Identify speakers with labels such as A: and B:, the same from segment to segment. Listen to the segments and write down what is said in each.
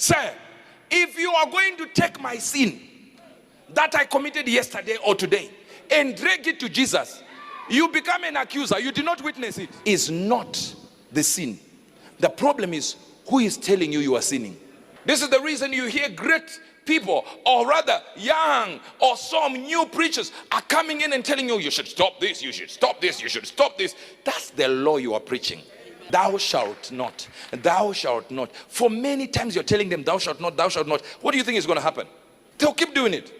A: Sir, if you are going to take my sin that I committed yesterday or today and drag it to Jesus, you become an accuser. You did not witness it. It's not the sin. The problem is who is telling you you are sinning. This is the reason you hear great people, or rather young or some new preachers are coming in and telling you, you should stop this, you should stop this, you should stop this. That's the law you are preaching. Thou shalt not, thou shalt not. For many times you're telling them, thou shalt not, thou shalt not. What do you think is going to happen? They'll keep doing it.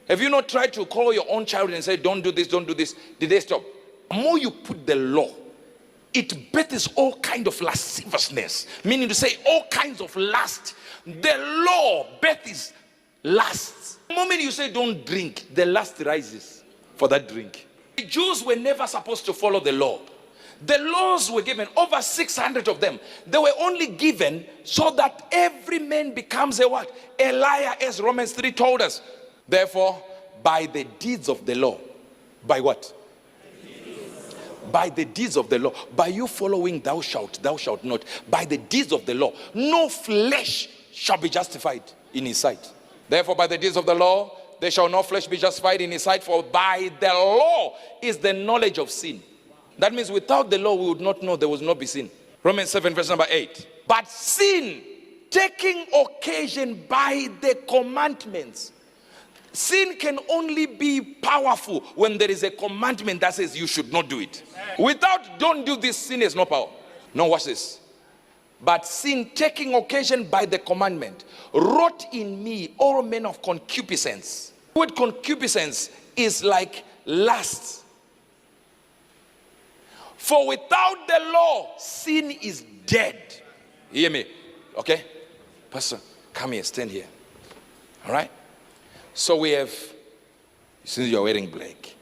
A: Have you not tried to call your own child and say, don't do this, don't do this? Did they stop? The more you put the law, it births all kind of lasciviousness, meaning to say all kinds of lust. The law births lust. The moment you say don't drink, the lust rises for that drink. The Jews were never supposed to follow the law. The laws were given, over 600 of them. They were only given so that every man becomes a what? A liar, as Romans 3 told us. Therefore, by the deeds of the law. By what? By the deeds of the law. By you following thou shalt not. By the deeds of the law. No flesh shall be justified in his sight. Therefore, by the deeds of the law, there shall no flesh be justified in his sight. For by the law is the knowledge of sin. That means without the law, we would not know, there would not be sin. Romans 7 verse number 8. But sin, taking occasion by the commandments. Sin can only be powerful when there is a commandment that says you should not do it. Without don't do this, sin has no power. No, watch this. But sin, taking occasion by the commandment, wrought in me all manner of concupiscence. The word concupiscence is like lust. For without the law, sin is dead. You hear me? Okay? Pastor, come here, stand here. All right? So we have, since you are wearing black,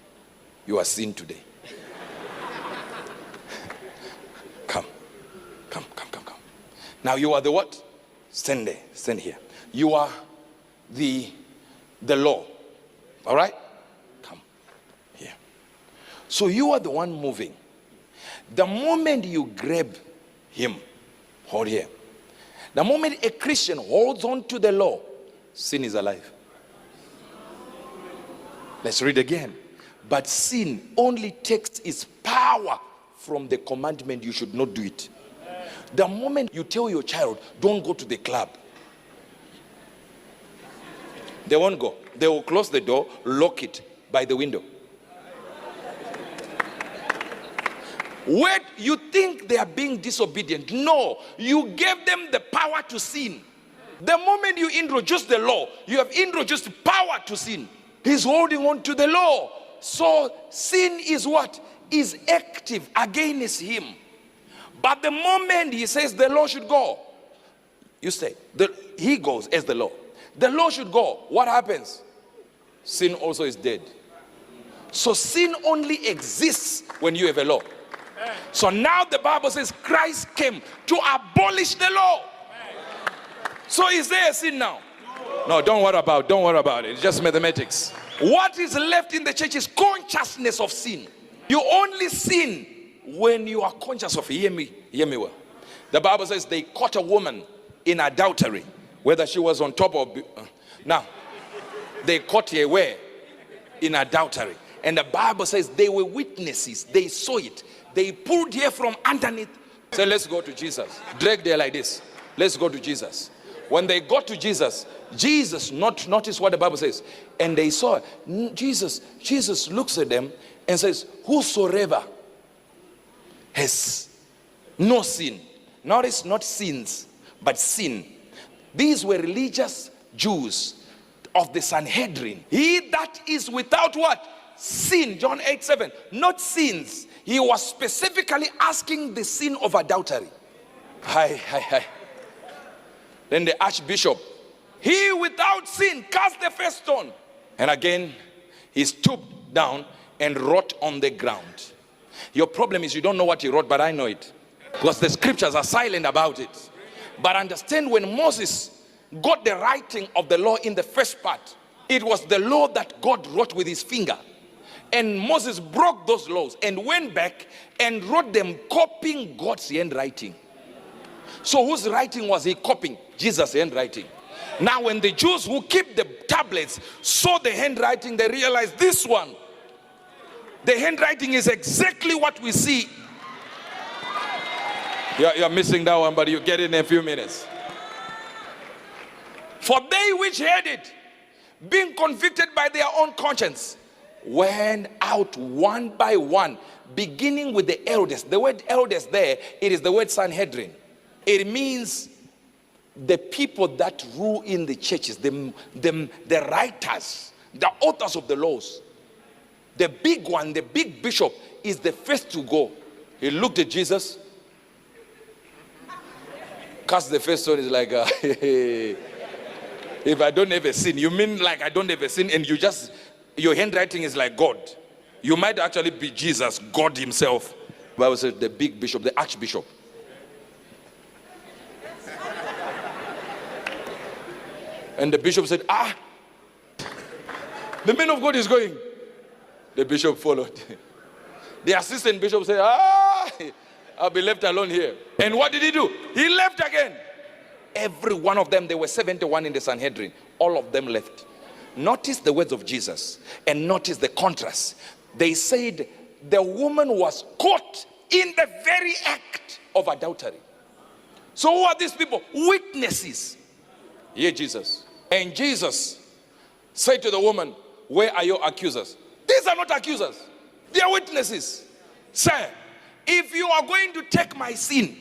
A: you are sin today. Come. Now you are the what? Stand there, stand here. You are the law. All right? Come here. So you are the one moving. The moment you grab him, hold here. The moment a Christian holds on to the law, sin is alive. Let's read again. But sin only takes its power from the commandment you should not do it. The moment you tell your child, don't go to the club, they won't go. They will close the door, lock it by the window. Wait, you think they are being disobedient? No, you gave them the power to sin. The moment you introduce the law, you have introduced power to sin. He's holding on to the law. So sin is what? Is active against him. But the moment he says the law should go, you say, he goes as the law. The law should go. What happens? Sin also is dead. So sin only exists when you have a law. So now the Bible says Christ came to abolish the law. So is there a sin now? No, don't worry about it. It's just mathematics. What is left in the church is consciousness of sin. You only sin when you are conscious of it. Hear me well. The Bible says they caught a woman in adultery, whether she was on top of now they caught her where? In adultery. And the Bible says they were witnesses. They saw it. They pulled her from underneath. Say, let's go to Jesus. Dragged her like this. Let's go to Jesus. When they got to Jesus, notice what the Bible says. And they saw Jesus looks at them and says, whosoever has no sin. Notice not sins, but sin. These were religious Jews of the Sanhedrin. He that is without what? Sin. John 8:7. Not sins. He was specifically asking the sin of adultery. Hi. Then the archbishop, he without sin cast the first stone. And again, he stooped down and wrote on the ground. Your problem is you don't know what he wrote, but I know it. Because the scriptures are silent about it. But understand, when Moses got the writing of the law in the first part, it was the law that God wrote with his finger. And Moses broke those laws and went back and wrote them copying God's handwriting. So whose writing was he copying? Jesus' handwriting. Now when the Jews who keep the tablets saw the handwriting, they realized this one, the handwriting is exactly what we see. You're missing that one, but you get it in a few minutes. For they which heard it, being convicted by their own conscience, went out one by one, beginning with the eldest. The word eldest there, it is the word Sanhedrin. It means the people that rule in the churches, the writers, the authors of the laws. The big one, the big bishop, is the first to go. He looked at Jesus, cast the first stone, is like, if I don't have a sin, you mean like I don't have a sin and your handwriting is like God. You might actually be Jesus, God himself. The Bible says the big bishop, the archbishop. And the bishop said, the man of God is going. The bishop followed. The assistant bishop said, I'll be left alone here. And what did he do? He left again. Every one of them, there were 71 in the Sanhedrin. All of them left. Notice the words of Jesus and notice the contrast. They said the woman was caught in the very act of adultery. So who are these people? Witnesses. Hear Jesus. And Jesus said to the woman, where are your accusers? These are not accusers. They are witnesses. Sir, if you are going to take my sin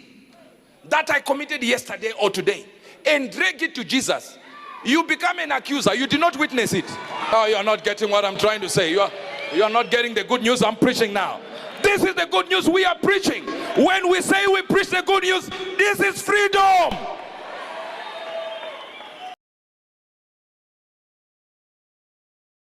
A: that I committed yesterday or today and drag it to Jesus, you become an accuser. You did not witness it. Oh, you are not getting what I'm trying to say. You are not getting the good news I'm preaching now. This is the good news we are preaching. When we say we preach the good news, this is freedom.